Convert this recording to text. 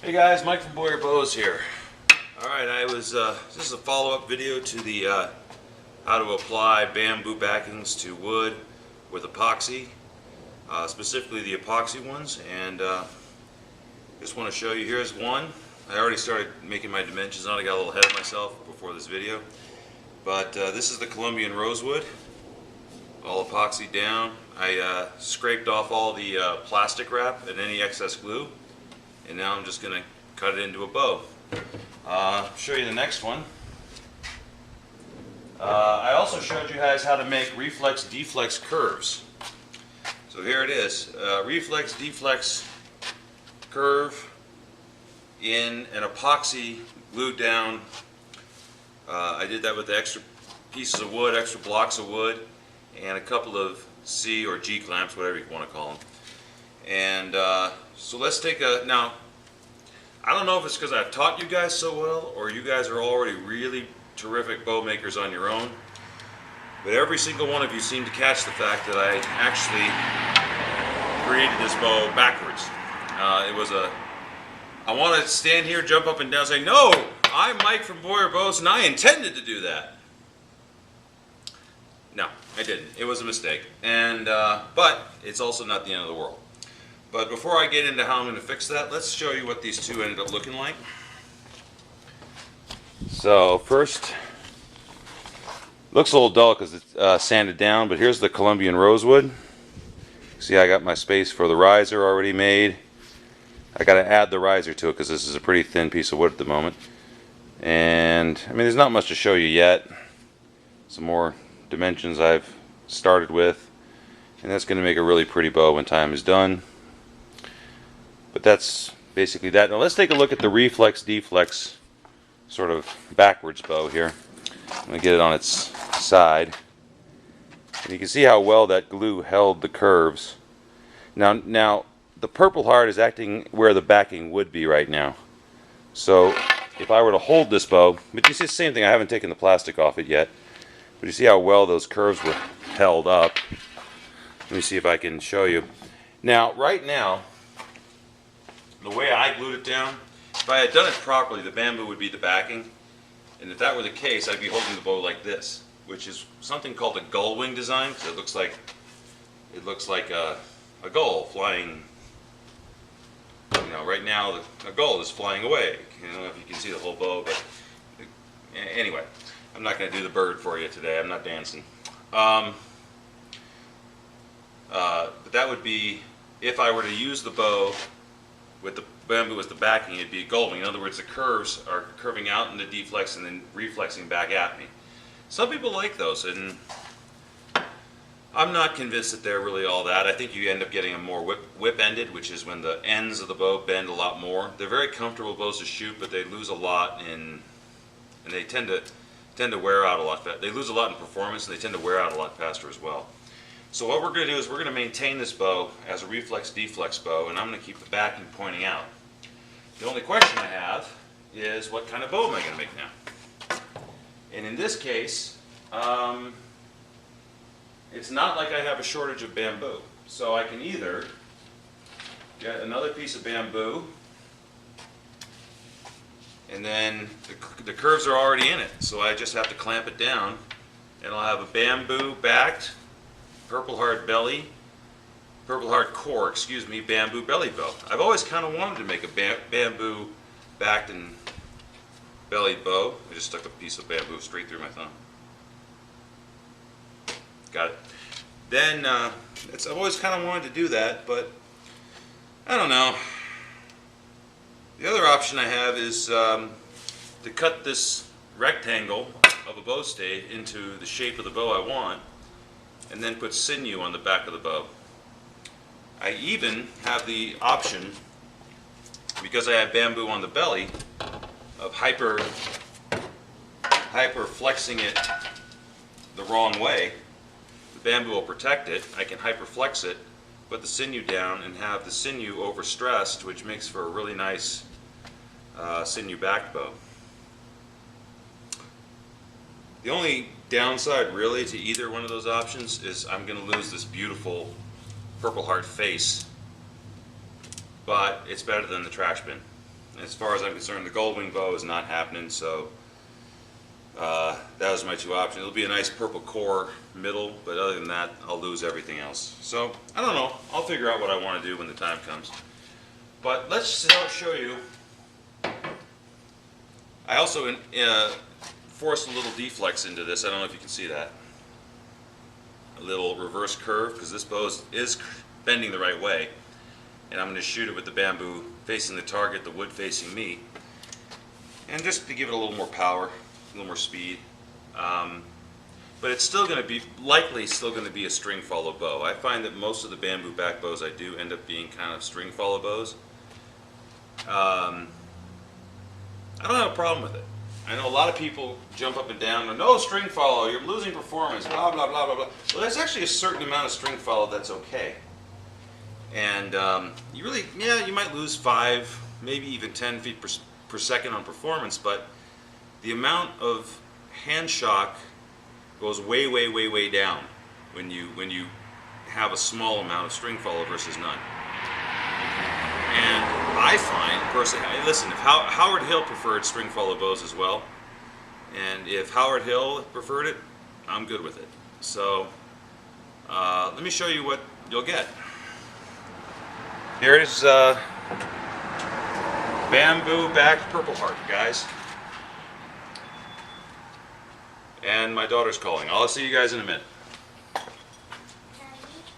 Hey guys, Mike from Boyer Bows here. Alright, this is a follow-up video to the how to apply bamboo backings to wood with epoxy, specifically the epoxy ones, and just want to show you. Here's one. I already started making my dimensions on it. I got a little ahead of myself before this video, but this is the Columbian Rosewood, all epoxy down. I scraped off all the plastic wrap and any excess glue, and now I'm just going to cut it into a bow. Show you the next one. I also showed you guys how to make reflex deflex curves. So here it is, reflex deflex curve in an epoxy glued down. I did that with the extra pieces of wood, extra blocks of wood, and a couple of C or G clamps, whatever you want to call them. And so let's take a, now I don't know if it's because I've taught you guys so well or you guys are already really terrific bow makers on your own, but every single one of you seem to catch the fact that I actually created this bow backwards. I want to stand here, jump up and down, say, no, I'm Mike from Boyer Bows and I intended to do that. No, I didn't. It was a mistake, and but it's also not the end of the world. But before I get into how I'm going to fix that, let's show you what these two ended up looking like. So first, looks a little dull because it's sanded down, but here's the Columbian Rosewood. See, I got my space for the riser already made. I got to add the riser to it because this is a pretty thin piece of wood at the moment. And I mean, there's not much to show you yet. Some more dimensions I've started with, and that's going to make a really pretty bow when time is done. But that's basically that. Now let's take a look at the reflex deflex sort of backwards bow here. I'm going to get it on its side, and you can see how well that glue held the curves. Now the Purpleheart is acting where the backing would be right now. So if I were to hold this bow, but you see the same thing, I haven't taken the plastic off it yet, but you see how well those curves were held up. Let me see if I can show you. Now, right now, the way I glued it down, if I had done it properly, the bamboo would be the backing, and if that were the case, I'd be holding the bow like this, which is something called a gull wing design, because it looks like a gull flying. You know, right now a gull is flying away. I don't know if you can see the whole bow, but anyway, I'm not going to do the bird for you today. I'm not dancing. But that would be, if I were to use the bow with the bamboo as the backing, it'd be a gull wing. In other words, the curves are curving out in the deflex and then reflexing back at me. Some people like those, and I'm not convinced that they're really all that. I think you end up getting a more whip-ended, which is when the ends of the bow bend a lot more. They're very comfortable bows to shoot, but they lose a lot and they tend to wear out a lot. They lose a lot in performance, and they tend to wear out a lot faster as well. So what we're going to do is we're going to maintain this bow as a reflex deflex bow, and I'm going to keep the backing pointing out. The only question I have is, what kind of bow am I going to make now? And in this case, it's not like I have a shortage of bamboo. So I can either get another piece of bamboo, and then the curves are already in it, so I just have to clamp it down, and I'll have a bamboo backed Purpleheart belly, Purpleheart core, excuse me, bamboo belly bow. I've always kind of wanted to make a bamboo backed and bellied bow. I just stuck a piece of bamboo straight through my thumb. Got it. Then I've always kind of wanted to do that, but I don't know. The other option I have is to cut this rectangle of a bow stay into the shape of the bow I want, and then put sinew on the back of the bow. I even have the option, because I have bamboo on the belly, of hyper flexing it the wrong way. The bamboo will protect it. I can hyper flex it, put the sinew down, and have the sinew overstressed, which makes for a really nice sinew backed bow. The only downside really to either one of those options is I'm going to lose this beautiful Purpleheart face, but it's better than the trash bin. As far as I'm concerned, the gold-wing bow is not happening, so that was my two options. It'll be a nice purple core middle, but other than that, I'll lose everything else. So, I don't know. I'll figure out what I want to do when the time comes. But let's show you. I also forced a little deflex into this. I don't know if you can see that. A little reverse curve, because this bow is bending the right way. And I'm going to shoot it with the bamboo facing the target, the wood facing me. And just to give it a little more power, a little more speed. But it's still going to be, likely still going to be a string follow bow. I find that most of the bamboo back bows I do end up being kind of string follow bows. I don't have a problem with it. I know a lot of people jump up and down, no string follow, you're losing performance, blah, blah, blah, blah, blah. Well, there's actually a certain amount of string follow that's okay. And you really, yeah, you might lose 5, maybe even 10 feet per second on performance, but the amount of hand shock goes way, way, way, way down when you have a small amount of string follow versus none. And I find, personally, listen, if Howard Hill preferred string follow bows as well, and if Howard Hill preferred it, I'm good with it. So let me show you what you'll get. Here is bamboo backed Purpleheart, guys. And my daughter's calling. I'll see you guys in a minute.